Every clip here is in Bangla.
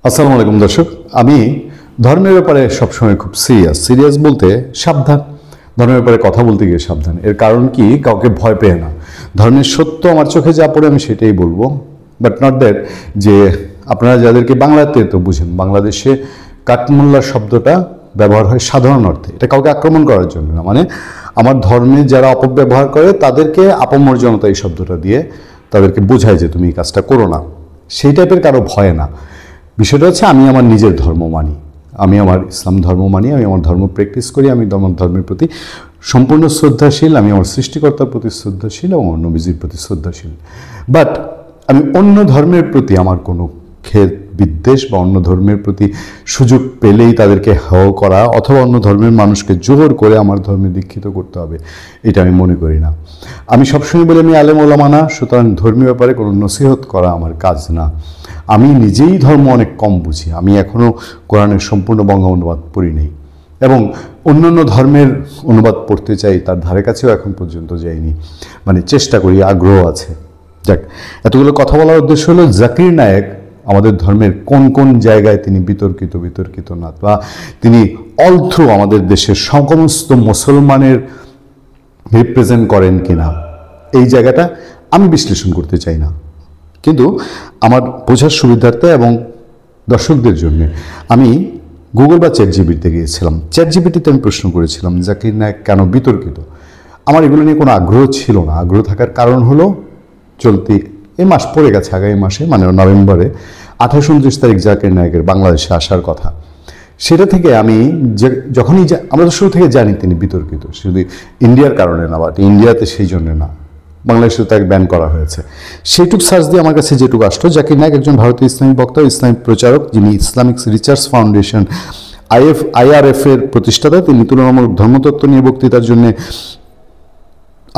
আসসালামু আলাইকুম দর্শক, আমি ধর্মের ব্যাপারে সবসময় খুব সিরিয়াস বলতে সাবধান। ধর্মের ব্যাপারে কথা বলতে গিয়ে সাবধান। এর কারণ কি, কাউকে ভয় পেয়ে না। ধর্মের সত্য আমার চোখে যা পড়ে আমি সেটাই বলবো, বাট নট দ্যাট যে আপনারা যাদেরকে বাংলাতে তো বুঝেন, বাংলাদেশে কাঠমোল্লা শব্দটা ব্যবহার হয় সাধারণ অর্থে, এটা কাউকে আক্রমণ করার জন্য না। মানে আমার ধর্মে যারা অপব্যবহার করে তাদেরকে আপমর্যাদা এই শব্দটা দিয়ে তাদেরকে বোঝায় যে তুমি এই কাজটা করো না, সেই টাইপের কারো ভয় না। বিষয়টা হচ্ছে আমি আমার নিজের ধর্ম মানি, আমি আমার ইসলাম ধর্ম মানি, আমি আমার ধর্ম প্র্যাকটিস করি, আমি আমার ধর্মের প্রতি সম্পূর্ণ শ্রদ্ধাশীল, আমি আমার সৃষ্টিকর্তার প্রতি শ্রদ্ধাশীল এবং অন্য নবীজির প্রতি শ্রদ্ধাশীল। বাট আমি অন্য ধর্মের প্রতি আমার কোনো খেদ বিদ্বেষ বা অন্য ধর্মের প্রতি সুযোগ পেলেই তাদেরকে হেয় করা অথবা অন্য ধর্মের মানুষকে জোর করে আমার ধর্মে দীক্ষিত করতে হবে, এটা আমি মনে করি না। আমি সবসময় বলি আমি আলেম ওলামা না, সুতরাং ধর্মীয় ব্যাপারে কোনো নসিহত করা আমার কাজ না। আমি নিজেই ধর্ম অনেক কম বুঝি, আমি এখনও কোরআনের সম্পূর্ণ বঙ্গ অনুবাদ পড়ি নেই এবং অন্যান্য ধর্মের অনুবাদ পড়তে চাই, তার ধারে কাছেও এখন পর্যন্ত যাইনি। মানে চেষ্টা করি, আগ্রহ আছে। যাক, এতগুলো কথা বলার উদ্দেশ্য হলো জাকির নায়েক আমাদের ধর্মের কোন কোন জায়গায় তিনি বিতর্কিত না, বা তিনি অল থ্রু আমাদের দেশের সমস্ত মুসলমানের রিপ্রেজেন্ট করেন কিনা, এই জায়গাটা আমি বিশ্লেষণ করতে চাই না। কিন্তু আমার বোঝার সুবিধার্থে এবং দর্শকদের জন্য আমি গুগল বা চ্যাটজিপিটিতে গিয়েছিলাম। চ্যাটজিপিটিতে আমি প্রশ্ন করেছিলাম জাকির নায়েক কেন বিতর্কিত। আমার এগুলো নিয়ে কোনো আগ্রহ ছিল না। আগ্রহ থাকার কারণ হলো চলতি এই মাস পড়ে গেছে, আগামী মাসে মানে নভেম্বরে 28-29 তারিখ জাকির নায়েকের বাংলাদেশে আসার কথা। সেটা থেকে আমি যখনই আমরা তো শুরু থেকে জানি তিনি বিতর্কিত, শুধু ইন্ডিয়ার কারণে না, বাট ইন্ডিয়াতে সেই জন্য না, বাংলাদেশে তাকে ব্যান করা হয়েছে। সেইটুক সার্চ দিয়ে আমার কাছে যেটুকু আসলো, জাকির নায়েক একজন ভারতীয় ইসলামিক বক্তা ও ইসলামিক প্রচারক, যিনি ইসলামিক রিসার্চ ফাউন্ডেশন IRF এর প্রতিষ্ঠাতা। তিনি তুলনামূলক ধর্মতত্ত্ব নিয়ে বক্তৃতার জন্য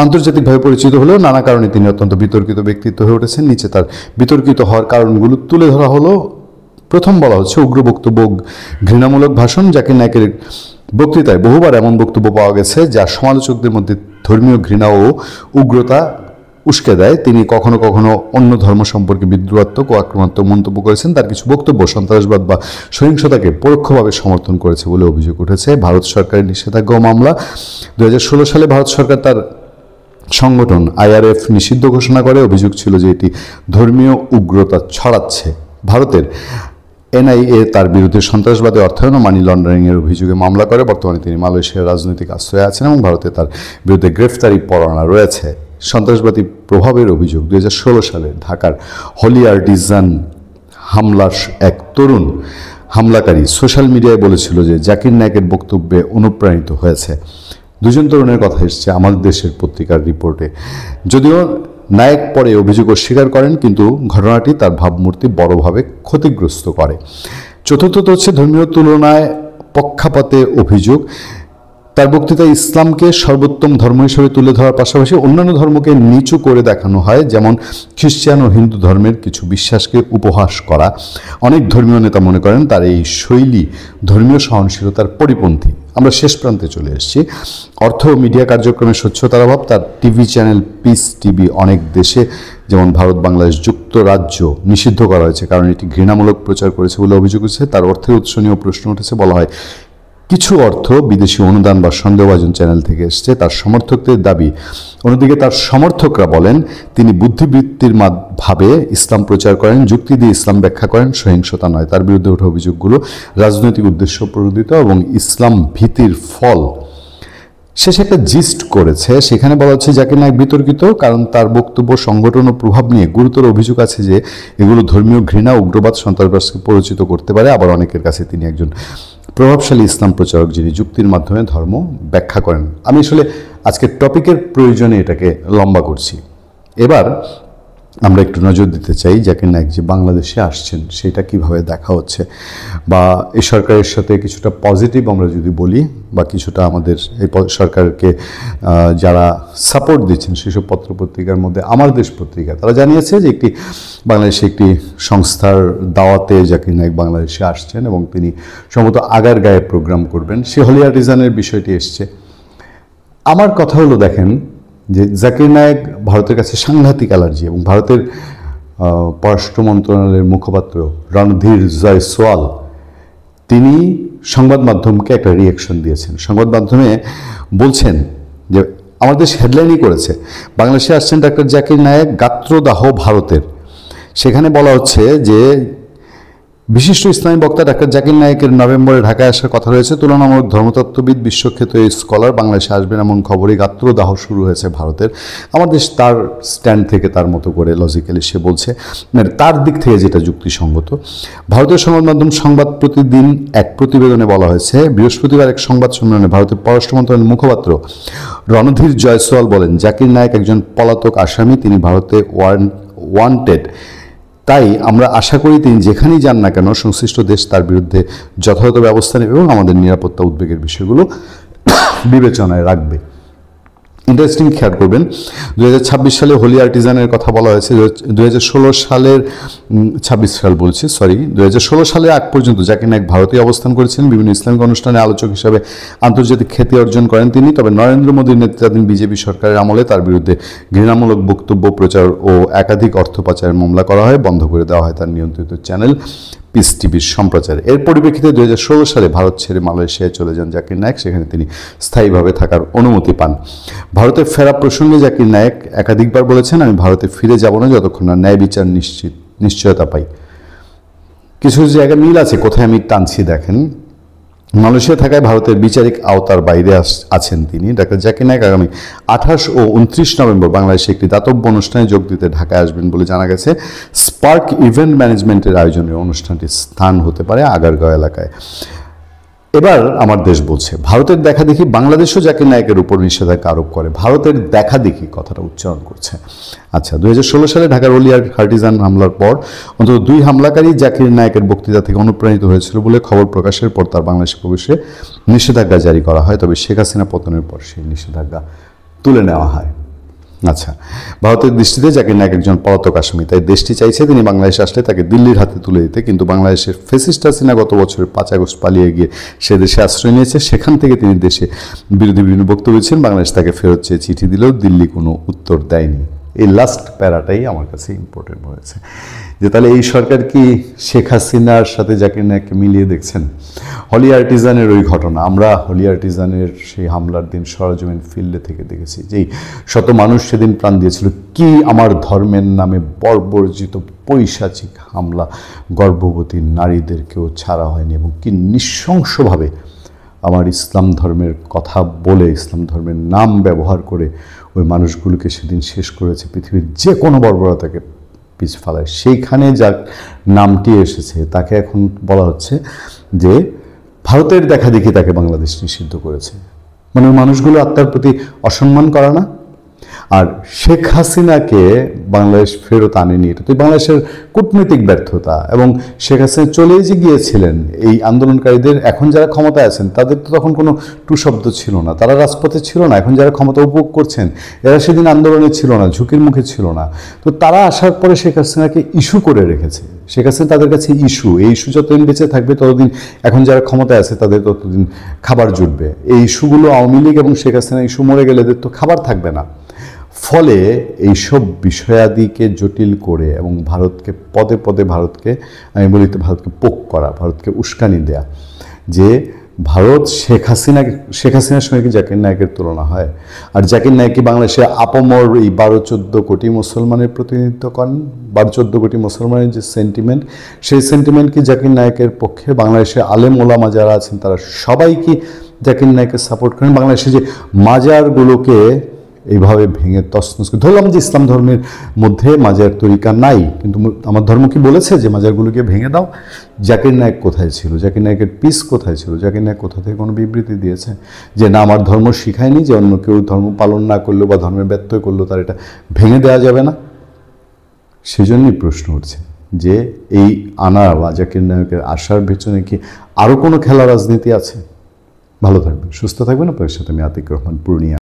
আন্তর্জাতিকভাবে পরিচিত হলেও নানা কারণে তিনি অত্যন্ত বিতর্কিত ব্যক্তিত্ব হয়ে উঠেছেন। নিচে তার বিতর্কিত হওয়ার কারণগুলো তুলে ধরা হলো। প্রথম বলা হচ্ছে উগ্র বক্তব্য, ঘৃণামূলক ভাষণ। জাকির নায়েকের বক্তৃতায় বহুবার এমন বক্তব্য পাওয়া গেছে যা সমালোচকদের মধ্যে ধর্মীয় ঘৃণা ও উগ্রতা উস্কে দেয়। তিনি কখনো কখনো অন্য ধর্ম সম্পর্কে বিদ্রোহাত্মক ও আক্রমণাত্মক মন্তব্য করেছেন। তার কিছু বক্তব্য সন্ত্রাসবাদ বা সহিংসতাকে পরোক্ষভাবে সমর্থন করেছে বলে অভিযোগ উঠেছে। ভারত সরকারের নিষেধাজ্ঞা মামলা 2016 সালে ভারত সরকার তার সংগঠন IRF নিষিদ্ধ ঘোষণা করে। অভিযোগ ছিল যে এটি ধর্মীয় উগ্রতা ছড়াচ্ছে। ভারতের NIA তার বিরুদ্ধে সন্ত্রাসবাদী অর্থায়ন ও মানি লন্ডারিংয়ের অভিযোগে মামলা করে। বর্তমানে তিনি মালয়েশিয়ার রাজনৈতিক আশ্রয়ে আছেন এবং ভারতে তার বিরুদ্ধে গ্রেফতারি পরোয়ানা রয়েছে। সন্ত্রাসবাদী প্রভাবের অভিযোগ 2016 সালে ঢাকার হলি আর্টিজান হামলার এক তরুণ হামলাকারী সোশ্যাল মিডিয়ায় বলেছিল যে জাকির নায়েকের বক্তব্যে অনুপ্রাণিত হয়েছে। দুজন তরুণের কথা এসেছে আমাদের দেশের পত্রিকার রিপোর্টে। যদিও নায়েক পরে অভিযোগ অস্বীকার করেন, কিন্তু ঘটনাটি তার ভাবমূর্তি বড়ভাবে ক্ষতিগ্রস্ত করে। চতুর্থত হচ্ছে ধর্মীয় তুলনায় পক্ষপাতে অভিযোগ। তার বক্তৃতায় ইসলামকে সর্বোত্তম ধর্ম হিসেবে তুলে ধরার পাশাপাশি অন্যান্য ধর্মকে নিচু করে দেখানো হয়, যেমন খ্রিস্টান ও হিন্দু ধর্মের কিছু বিশ্বাসকে উপহাস করা। অনেক ধর্মীয় নেতা মনে করেন তার এই শৈলী ধর্মীয় সহনশীলতার পরিপন্থী। আমরা শেষ প্রান্তে চলে এসেছি। অর্থ ও মিডিয়া কার্যক্রমে স্বচ্ছতার অভাব। তার টিভি চ্যানেল পিস টিভি অনেক দেশে যেমন ভারত, বাংলাদেশ, যুক্তরাজ্য নিষিদ্ধ করা হয়েছে কারণ এটি ঘৃণামূলক প্রচার করেছে বলে অভিযোগ উঠেছে। তার অর্থের উৎস নিয়েও প্রশ্ন উঠেছে। বলা হয় কিছু অর্থ বিদেশি অনুদান বা সন্দেহভাজন চ্যানেল থেকে এসছে। তার সমর্থকদের দাবি, অন্যদিকে তার সমর্থকরা বলেন তিনি বুদ্ধিবৃত্তির ভাবে ইসলাম প্রচার করেন, যুক্তি দিয়ে ইসলাম ব্যাখ্যা করেন, সহিংসতা নয়। তার বিরুদ্ধে ওঠা অভিযোগগুলো রাজনৈতিক উদ্দেশ্য প্রণোদিত এবং ইসলাম ভীতির ফল। শেষে একটা জিস্ট করেছে, সেখানে বলা হচ্ছে জাকির নায়েক বিতর্কিত কারণ তার বক্তব্য, সংগঠন ও প্রভাব নিয়ে গুরুতর অভিযোগ আছে যে এগুলো ধর্মীয় ঘৃণা, উগ্রবাদ, সন্ত্রাসবাদকে পরিচিত করতে পারে। আবার অনেকের কাছে তিনি একজন প্রভাবশালী ইসলাম প্রচারক যিনি যুক্তির মাধ্যমে ধর্ম ব্যাখ্যা করেন। আমি আসলে আজকের টপিকের প্রয়োজনে এটাকে লম্বা করছি। এবার আমরা একটু নজর দিতে চাই জাকির নায়েক যে বাংলাদেশে আসছেন সেটা কিভাবে দেখা হচ্ছে, বা এই সরকারের সাথে কিছুটা পজিটিভ আমরা যদি বলি, বা কিছুটা আমাদের এই সরকারকে যারা সাপোর্ট দিচ্ছেন সেসব পত্রপত্রিকার মধ্যে আমার দেশ পত্রিকা তারা জানিয়েছে যে বাংলাদেশে একটি সংস্থার দাওয়াতে জাকির নায়েক বাংলাদেশে আসছেন এবং তিনি সম্ভবত আগারগাঁয়ে প্রোগ্রাম করবেন। সে হলি আর্টিজানের বিষয়টি এসছে। আমার কথা হলো, দেখেন যে জাকির নায়েক ভারতের কাছে সাংঘাতিক অ্যালার্জি এবং ভারতের পররাষ্ট্র মন্ত্রণালয়ের মুখপাত্র রণধীর জয়সওয়াল তিনি সংবাদ মাধ্যমকে একটা রিয়াকশন দিয়েছেন। সংবাদ মাধ্যমে বলছেন যে আমাদের দেশ হেডলাইনই করেছে, বাংলাদেশে আসছেন ডাক্তার জাকির নায়েক, গাত্রদাহ ভারতের। সেখানে বলা হচ্ছে যে বিশিষ্ট ইসলামী বক্তা ডাক্তার জাকির নায়েকের নভেম্বরে ঢাকায় আসার কথা রয়েছে। তুলনামূলক ধর্মতত্ত্ববিদ, বিশ্বখ্যাত এই স্কলার বাংলাদেশে আসবেন এমন খবরই গাত্রদাহ শুরু হয়েছে ভারতের। আমাদের দেশ তার স্ট্যান্ড থেকে তার মতো করে লজিক্যালি সে বলছে, মানে তার দিক থেকে যেটা যুক্তিসঙ্গত। ভারতীয় সংবাদ মাধ্যম সংবাদ প্রতিদিন এক প্রতিবেদনে বলা হয়েছে, বৃহস্পতিবার এক সংবাদ সম্মেলনে ভারতের পররাষ্ট্র মন্ত্রণালয়ের মুখপাত্র রণধীর জয়সওয়াল বলেন, জাকির নায়েক একজন পলাতক আসামি, তিনি ভারতে ওয়ান্টেড। তাই আমরা আশা করি তিনি যেখানেই যান না কেন সংশ্লিষ্ট দেশ তার বিরুদ্ধে যথাযথ ব্যবস্থা নেবে এবং আমাদের নিরাপত্তা উদ্বেগের বিষয়গুলো বিবেচনায় রাখবে। ইন্টারেস্টিং, খেয়াল করবেন 2026 সালে হোলি আর্টিজানের কথা বলা হয়েছে। 2016 সালের 26 সাল বলছি, 2016 সালে আগ পর্যন্ত জাকির নায়েক ভারতে অবস্থান করেছেন। বিভিন্ন ইসলামিক অনুষ্ঠানে আলোচক হিসাবে আন্তর্জাতিক খ্যাতি অর্জন করেন তিনি। তবে নরেন্দ্র মোদীর নেতৃত্বাধীন বিজেপি সরকারের আমলে তার বিরুদ্ধে ঘৃণামূলক বক্তব্য প্রচার ও একাধিক অর্থ পাচারের মামলা করা হয়, বন্ধ করে দেওয়া হয় তার নিয়ন্ত্রিত চ্যানেল পিস টিভির সম্প্রচার। এর পরিপ্রেক্ষিতে 2016 সালে ভারত ছেড়ে মালয়েশিয়ায় চলে যান জাকির নায়েক, সেখানে তিনি স্থায়ীভাবে থাকার অনুমতি পান। ভারতে ফেরা প্রসঙ্গে জাকির নায়েক একাধিকবার বলেছেন, আমি ভারতে ফিরে যাব না যতক্ষণ না ন্যায় বিচার নিশ্চয়তা পাই। কিছু জায়গায় মিল আছে, কোথায় আমি টানছি দেখেন। মালয়েশিয়া থাকায় ভারতের বিচারিক আওতার বাইরে আছেন তিনি। ডাক্তার জাকির নায়েক আগামী 28 ও 29 নভেম্বর বাংলাদেশে একটি দাতব্য অনুষ্ঠানে যোগ দিতে ঢাকায় আসবেন বলে জানা গেছে। স্পার্ক ইভেন্ট ম্যানেজমেন্টের আয়োজনে অনুষ্ঠানটির স্থান হতে পারে আগারগাঁও এলাকায়। এবার আমার দেশ বলছে, ভারতের দেখাদেখি বাংলাদেশও জাকির নায়েকের উপর নিষেধাজ্ঞা আরোপ করে। ভারতের দেখাদেখি কথাটা উচ্চারণ করছে। আচ্ছা, 2016 সালে ঢাকার হোলি আর্টিজান হামলার পর অন্তত 2 হামলাকারী জাকির নায়েকের বক্তৃতা থেকে অনুপ্রাণিত হয়েছিল বলে খবর প্রকাশের পর তার বাংলাদেশে প্রবেশে নিষেধাজ্ঞা জারি করা হয়। তবে শেখ হাসিনা পতনের পর সেই নিষেধাজ্ঞা তুলে নেওয়া হয়। আচ্ছা, ভারতের দৃষ্টিতে জাকির নায়েক একজন পলাতক আসামি, তাই দেশটি চাইছে তিনি বাংলাদেশে আসলে তাকে দিল্লির হাতে তুলে দিতে। কিন্তু বাংলাদেশের ফ্যাসিস্ট হাসিনা গত বছরের 5 আগস্ট পালিয়ে গিয়ে সে দেশে আশ্রয় নিয়েছে। সেখান থেকে তিনি দেশে বিরোধী বিভিন্ন বক্তব্য দিয়েছেন। বাংলাদেশ তাকে ফেরত চেয়ে চিঠি দিলেও দিল্লি কোনো উত্তর দেয়নি। এই লাস্ট প্যারাটাই আমার কাছে ইম্পর্টেন্ট হয়েছে, যে তাহলে এই সরকার কি শেখ হাসিনার সাথে জাকির নায়েককে মিলিয়ে দেখছেন? হোলি আর্টিজানের ওই ঘটনা, আমরা হোলি আর্টিজানের সেই হামলার দিন সরজমিন ফিল্ডে থেকে দেখেছি, যেই শত মানুষ সেদিন প্রাণ দিয়েছিল। কি আমার ধর্মের নামে বর্বরচিত পৈশাচিক হামলা, গর্ভবতী নারীদেরকেও ছাড়া হয়নি, এবং কি নৃশংসভাবে আমার ইসলাম ধর্মের কথা বলে, ইসলাম ধর্মের নাম ব্যবহার করে ওই মানুষগুলোকে সেদিন শেষ করেছে। পৃথিবীর যে কোনো বর্বরতাকে পিছ ফেলায়। সেইখানে যার নামটি এসেছে তাকে এখন বলা হচ্ছে যে ভারতের দেখাদেখি তাকে বাংলাদেশ নিষিদ্ধ করেছে। মানে ওই মানুষগুলো আত্মার প্রতি অসম্মান করা না? আর শেখ হাসিনাকে বাংলাদেশ ফেরত আনেনি, এটা তো বাংলাদেশের কূটনৈতিক ব্যর্থতা। এবং শেখ হাসিনা চলেই যে গিয়েছিলেন, এই আন্দোলনকারীদের এখন যারা ক্ষমতায় আছেন তাদের তো তখন কোনো টু শব্দ ছিল না, তারা রাজপথে ছিল না। এখন যারা ক্ষমতা উপভোগ করছেন এরা সেদিন আন্দোলনে ছিল না, ঝুঁকির মুখে ছিল না। তো তারা আসার পরে শেখ হাসিনাকে ইস্যু করে রেখেছে। শেখ হাসিনা তাদের কাছে ইস্যু, এই ইস্যু যতদিন বেঁচে থাকবে ততদিন এখন যারা ক্ষমতায় আছে তাদের ততদিন খাবার জুটবে। এই ইস্যুগুলো আওয়ামী লীগ এবং শেখ হাসিনা ইস্যু মরে গেলে এদের তো খাবার থাকবে না। ফলে এইসব বিষয়াদিকে জটিল করে এবং ভারতকে পদে পদে ভারতকে, আমি বলি তো ভারতকে পোক করা, ভারতকে উস্কানি দেয়া, যে ভারত শেখ হাসিনার সঙ্গে কি জাকির নায়েকের তুলনা হয়? আর জাকির নায়েক কি বাংলাদেশে আপামর এই 12-14 কোটি মুসলমানের প্রতিনিধিত্ব করেন? 12-14 কোটি মুসলমানের যে সেন্টিমেন্ট, সেই সেন্টিমেন্ট কি জাকির নায়েকের পক্ষে? বাংলাদেশে আলেম ওলামা যারা আছেন তারা সবাই কি জাকির নায়েককে সাপোর্ট করেন? বাংলাদেশে যে মাজারগুলোকে এইভাবে ভেঙে তছনছ করে, ধরলাম যে ইসলাম ধর্মের মধ্যে মাজার তরিকা নাই, কিন্তু আমার ধর্ম কি বলেছে যে মাজারগুলোকে ভেঙে দাও? জাকির নায়েক কোথায় ছিল? জাকির নায়েকের পিস কোথায় ছিল? জাকির নায়েক কোথা থেকে কোনো বিবৃতি দিয়েছে যে না, আমার ধর্ম শিখায়নি যে অন্য কেউ ধর্ম পালন না করলেও বা ধর্মের ব্যত্যয় করলেও তার এটা ভেঙে দেওয়া যাবে না? সেজন্যই প্রশ্ন উঠছে যে এই আনা বা জাকির নায়েকের আসার পেছনে কি আরও কোনো খেলা রাজনীতি আছে? ভালো থাকবেন, সুস্থ থাকবেন। আপনার সাথে আমি আতিক রহমান, পূর্ণিয়া।